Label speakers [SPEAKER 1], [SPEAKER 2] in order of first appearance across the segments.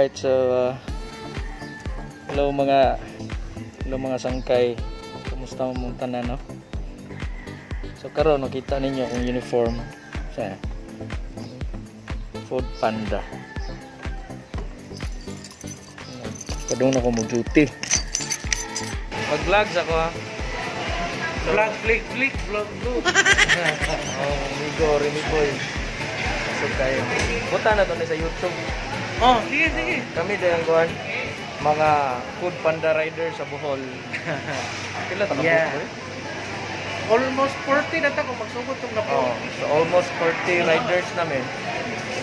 [SPEAKER 1] Alright, so hello mga sangkay. Kumusta mo mong tanan, no? So karon nakita ninyo ang uniform sa Food Panda. Padung na ko mo duty. Mag-vlogs ako ha.
[SPEAKER 2] Vlog, flick, vlog, vlog.
[SPEAKER 1] Oh, amigo, Remy Boy. So kayo. Punta na to ni sa YouTube.
[SPEAKER 2] Oh, sige.
[SPEAKER 1] Kami din kuan mga Food Panda rider sa Bohol. Pila ta ka
[SPEAKER 2] Yeah.
[SPEAKER 1] Bohol?
[SPEAKER 2] Almost 40 na ta kung magsugod tong na po.
[SPEAKER 1] Oh, so almost 40 riders namin,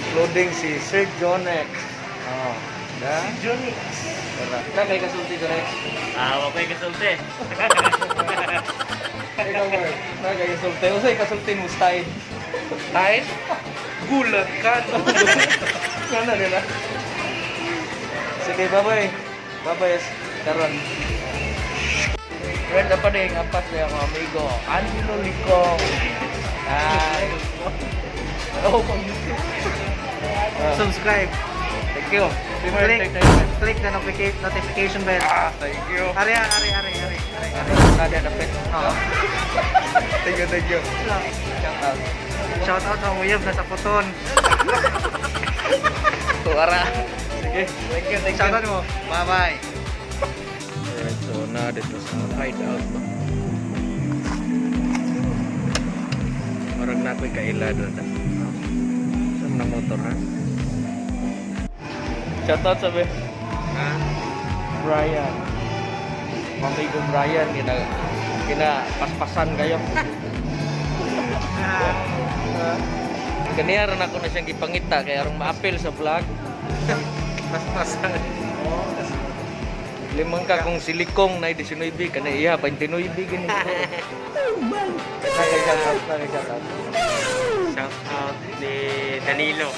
[SPEAKER 1] including si Sir Jonex. Oh, da.
[SPEAKER 2] Johnny.
[SPEAKER 1] Na kay kasulti Jonex.
[SPEAKER 2] Wala kay kasulti.
[SPEAKER 1] Ikaw ba? Na kay kasulti. Usay kasulti mo style.
[SPEAKER 2] Ay, gulat ka.
[SPEAKER 1] Sana nila. Sige, bye-bye. Bye-bye, karon. Friend pa din, apat na yung amigo. Angelo Licong. Ay. Oh, pang YouTube.
[SPEAKER 2] Subscribe.
[SPEAKER 1] Thank you.
[SPEAKER 2] Click the notification bell.
[SPEAKER 1] Thank you.
[SPEAKER 2] Ari.
[SPEAKER 1] Nada dapat. Thank you. Shout out.
[SPEAKER 2] Shout out sa Uyab na sa Puton.
[SPEAKER 1] Tuara. Sige, thank you.
[SPEAKER 2] Shout out mo. Bye-bye.
[SPEAKER 1] Alright, so na dito sa hideout ba? Marag na ako'y kaila doon. Saan na motor ha? Shoutout sabi.
[SPEAKER 2] Ha?
[SPEAKER 1] Brian. Mamigo Brian, kina paspasan kayo. Ganyan rin ako na siyang gipangita kaya arong ma-appeal sa vlog.
[SPEAKER 2] Paspasan.
[SPEAKER 1] Limang ka kung silikong na 19 kana iya 29 gini. Shoutout.
[SPEAKER 2] Shout out ni Danilo.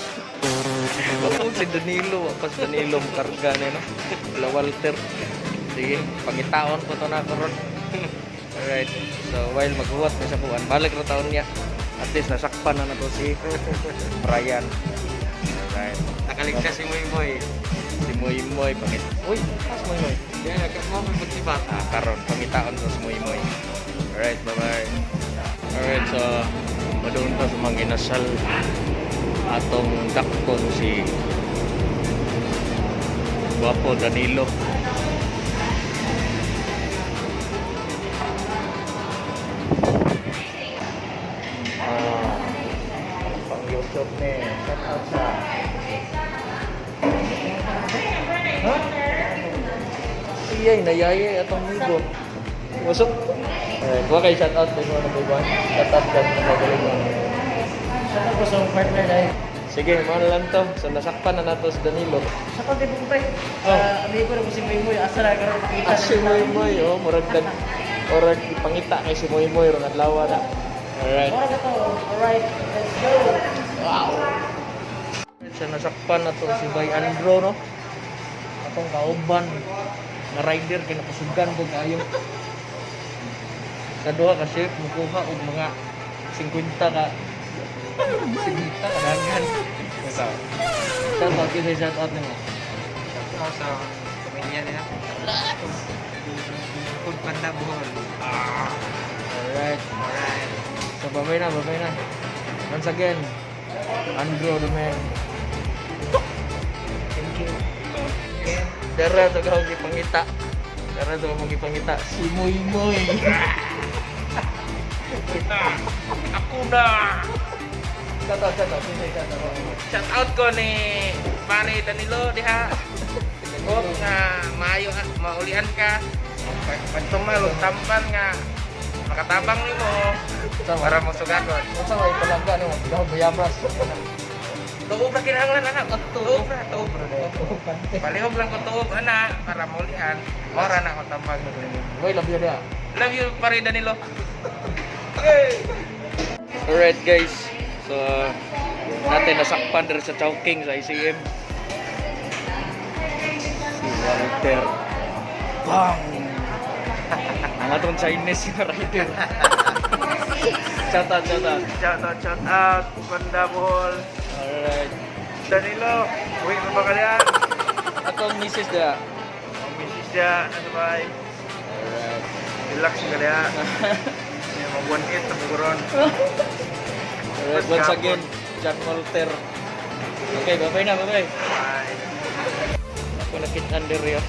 [SPEAKER 1] Si Danilo, pas Danilo karga na no. Wala Walter. Sige, pangitaon ko to na karon. Alright. So while maghuwat na sa buwan, balik na taon niya. At least nasakpan na to si Brian. Alright.
[SPEAKER 2] Nakaligtas si Moy.
[SPEAKER 1] Si Moy pangit. Uy, pas Moy.
[SPEAKER 2] Yan, nagkakamo mo si Bata.
[SPEAKER 1] Karon pangitaon to si Moy. Alright, bye-bye. Alright, so madoon ta sa mga ginasal atong dakpon si Guapo Danilo. Pang YouTube ni shout out sa Iyay, nayayay atong migo. Usok. Kuha kay shout out din mo na buwan. Shout out ka na magaling mo.
[SPEAKER 2] Shout out ko sa partner na
[SPEAKER 1] Sige, mahal lang to. So nasakpan na nato si Danilo.
[SPEAKER 2] Sa pagkay po tayo. Amigo na po si Moy. Asa na karoon makita.
[SPEAKER 1] Si Moy, oh, murag ipangita kay si Moy, ron adlaw na. Alright.
[SPEAKER 2] Mura ka to. Alright, let's go.
[SPEAKER 1] Wow. So nasakpan na to si Bay Andro, no? Atong kauban nga rider kay napasugan ko kayo. Kaduha ka chef mukuha og mga 50 ka dagan. Ito. Shout out kasi shout out nimo.
[SPEAKER 2] Ako sa pamilya nila. Food Panda Bohol.
[SPEAKER 1] Alright. So babay na. Once again, Andro the man.
[SPEAKER 2] Thank you.
[SPEAKER 1] Dara to gawag ipangita. Si Moy.
[SPEAKER 2] Ako na!
[SPEAKER 1] Shout
[SPEAKER 2] Shout out ko ni Pare Danilo diha. Ko nga maayo maulian ka. Pagtumal og tampan nga makatabang nimo para mo sugaton.
[SPEAKER 1] Unsa may palangga no? Gawag bayabras.
[SPEAKER 2] Tuog na kinahanglan anak. Tuog na. Palihog lang ko tuog ana para maulian. Ora na ko tambang nimo.
[SPEAKER 1] Boy, love you dia.
[SPEAKER 2] Love you Pare Danilo.
[SPEAKER 1] Alright guys. So natin nasakpan diri sa Chowking sa ICM. Si Walter. Bang! Ang atong Chinese yung rider. Shout out.
[SPEAKER 2] Panda Bohol.
[SPEAKER 1] Alright.
[SPEAKER 2] Danilo, uwi mo ba ka yan?
[SPEAKER 1] akong misis dia.
[SPEAKER 2] Ang misis siya, ano ba?
[SPEAKER 1] Alright.
[SPEAKER 2] Relax ka diha. Yung mag 1-8 na bukuron.
[SPEAKER 1] Alright, once again, Jack Walter. Okay, bye-bye na, bye-bye.
[SPEAKER 2] Bye.
[SPEAKER 1] Ako nakita ya.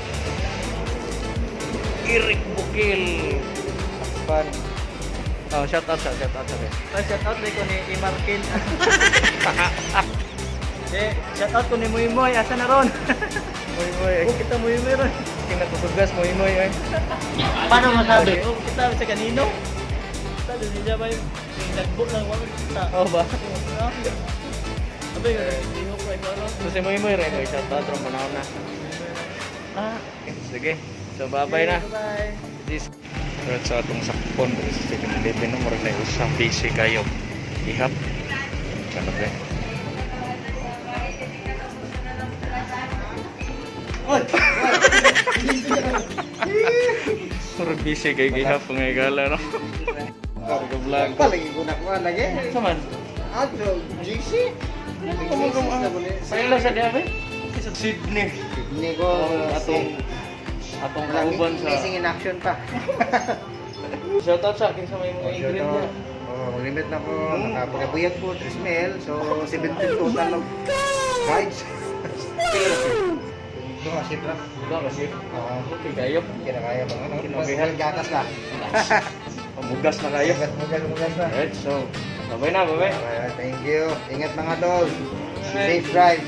[SPEAKER 1] Irik Bukil. Pan. Oh, shout out sa guys.
[SPEAKER 3] Shout out ko ni Imarkin. Shout out ko ni Moy asa na ron?
[SPEAKER 1] Moy.
[SPEAKER 3] Oh, kita Moy ron.
[SPEAKER 1] Kinatutugas Moy ay.
[SPEAKER 3] Paano masabi? Oh, kita sa kanino? Kita din siya ba yung nagbook lang wala kita.
[SPEAKER 1] Oh ba?
[SPEAKER 3] Abay, hindi ko pa ito.
[SPEAKER 1] Kasi Moy rin ko shout out ron panahon na.
[SPEAKER 3] Ah,
[SPEAKER 1] Sige. So bye-bye na.
[SPEAKER 3] bye.
[SPEAKER 1] This sa atong sakpon sa 7-Eleven no murag na usang busy kayo. Ihap. Ano ba? Murag busy kay gihap pangigala no. Kargo vlog.
[SPEAKER 4] Palagi ko nakuha lagi.
[SPEAKER 1] Saman.
[SPEAKER 4] Ato, GC.
[SPEAKER 1] Paila sa diha ba? Sa Sydney.
[SPEAKER 4] Hindi ko
[SPEAKER 1] Atong kauban sa
[SPEAKER 4] missing in action pa.
[SPEAKER 1] shoutout sa akin sa may mga ingredient.
[SPEAKER 4] Oh, limit na ko. Nakapagabuyag po, 3 mil. So, 17 total of rides. Ito nga ship lang.
[SPEAKER 1] Ito kasi.
[SPEAKER 4] Oo.
[SPEAKER 1] Okay kayo.
[SPEAKER 4] Kinakaya ba ano?
[SPEAKER 1] Kinabihan.
[SPEAKER 4] Gatas na.
[SPEAKER 1] Pamugas na kayo.
[SPEAKER 4] Mugas na.
[SPEAKER 1] Alright, so bye na, bye.
[SPEAKER 4] Alright, thank you. Ingat mga tol. Safe drive.